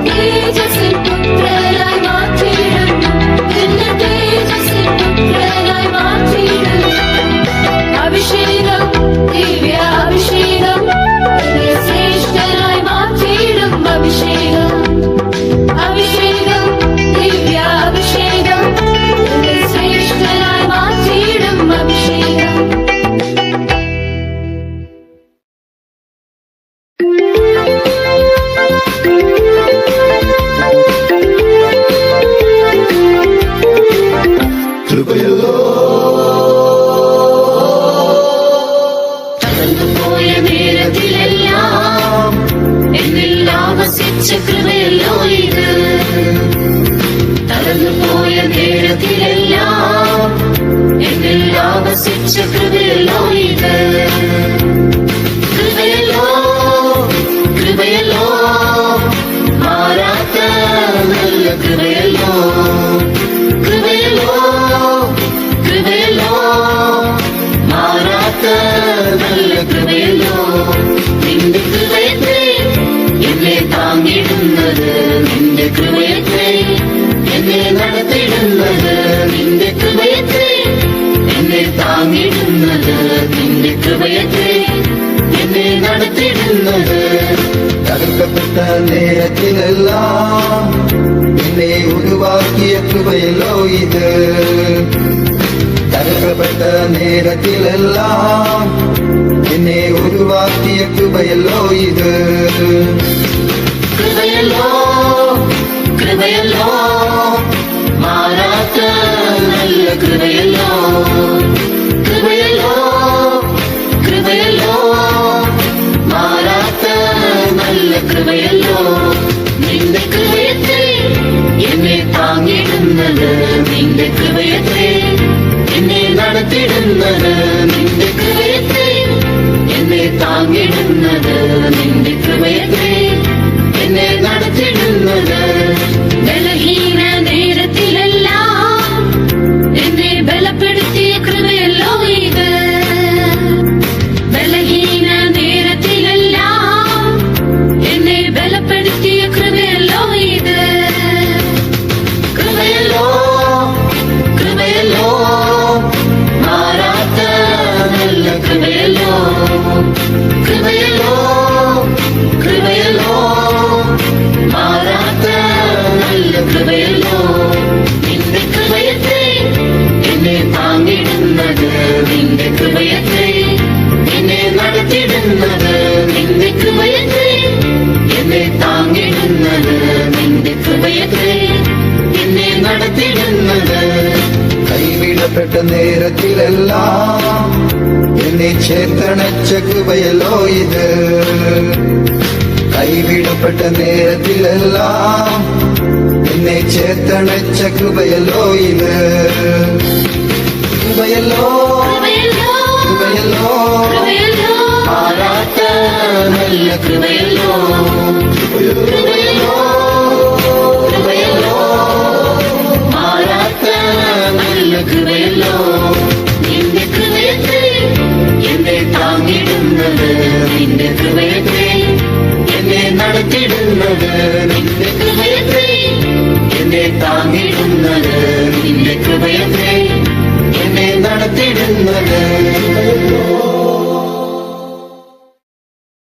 തേജസ്സിൻ പുത്രനായി മാറ്റിയിടുന്നു. എന്നെ തേജസ്സിൻ പുത്രനായി മാറ്റിയിടുന്നു. അഭിഷേകം, ദിവ്യാഭിഷേകം, എന്നെ ശ്രേഷ്ഠനായി മാറ്റിയിടും. അഭിഷേകം, അഭിഷേകം, ദിവ്യാഭിഷേകം, എന്നെ ശ്രേഷ്ഠനായി മാറ്റിയിടും. അഭിഷേകം. കടന്നുപോയ നേരത്തിലെല്ലാം എന്നിൽ ആവസിച്ച കൃപയല്ലോ ഇത്. കടന്നുപോയ നേരത്തിലെല്ലാം എന്നിൽ ആവസിച്ച കൃപയല്ലോ ഇത്. കൃപയല്ലോ, കൃപയല്ലോ, മാറാത്ത നല്ല കൃപയല്ലോ. കൃപയല്ലോ, കൃപയല്ലോ, മാറാത്ത നല്ല കൃപയല്ലോ. നിന്റെ കൃപയത്തെ എന്നെ താങ്ങിടുന്നത്. നിന്റെ കൃപയത്തെ എന്നെ നടത്തിടുന്നത്. നിന്റെ കൃപയത്തെ എന്നെ താങ്ങിടുന്നത്. നിന്റെ കൃപയത്തെ എന്നെ നടത്തിടുന്നത്. തടുക്കപ്പെട്ട നേരത്തിലെല്ലാം എന്നെ ഉരുവാക്കിയ കൃപയല്ലോ ഇത്. തടുക്കപ്പെട്ട നേരത്തിലെല്ലാം എന്നെ ഉരുവാക്കിയ കൃപയല്ലോ ഇത്. കൃപയല്ലോ, കൃപയല്ലോ, മാറാത്ത നല്ല കൃപയല്ലോ. കൃപയല്ലോ, കൃപയല്ലോ, മാറാത്ത നല്ല കൃപയല്ലോ. നിന്റെ കൃപയത്തെ എന്നെ താങ്ങിടുന്നത്. നിന്റെ കൃപയത്തെ എന്നെ നടത്തിടുന്നത്. നിന്റെ കൃപയത്തെ എന്നെ താങ്ങിടുന്നത്. നിന്റെ കൃപയത്തെ എന്നെ നടത്തിടുന്നത്. ബലഹീന നേരത്തിലെല്ലാം എന്നെ ബലപ്പെടുത്തിയ കൃപയല്ലോ ഇത്. ബലഹീന നേരത്തിലെല്ലാം എന്നെ ബലപ്പെടുത്തിയ കൃപയല്ലോ ഇത്. കൃപയല്ലോ, കൃപയല്ലോ, മാറാത്ത നല്ല കൃപയല്ലോ. കൃപയല്ലോ, കൃപയല്ലോ, മാറാത്ത നല്ല കൃപയല്ലോ. നിന്റെ കൃപയത്തെ എന്നെ താങ്ങിടുന്നത്. നിന്റെ കൃപയത്തെ എന്നെ നടത്തിടുന്നത്. നിന്റെ കൃപയത്തെ എന്നെ താങ്ങിടുന്നത്. നിന്റെ കൃപയത്തെ എന്നെ നടത്തിടുന്നത്. കൈവിടപ്പെട്ട നേരത്തിലെല്ലാം എന്നെ ചേർത്തണച്ച കൃപയല്ലോ ഇത്. കൈവിടപ്പെട്ട നേരത്തിലെല്ലാം എന്നെ ചേർത്തണച്ച കൃപയല്ലോ ഇത്. കൃപയല്ലോ, കൃപയല്ലോ, മാറാത്ത നല്ല കൃപയല്ലോ. കൃപയല്ലോ, കൃപയല്ലോ, മാറാത്ത നല്ല കൃപയല്ലോ. നിന്റെ കൃപയത്തെ എന്നെ താങ്ങിടുന്നത്. നിന്റെ കൃപയത്തെ എന്നെ നടത്തിടുന്നത്. നിന്റെ കൃപയത്തെ എന്നെ താങ്ങിടുന്നത്. നിന്റെ കൃപയത്തെ എന്നെ നടത്തിടുന്നത്.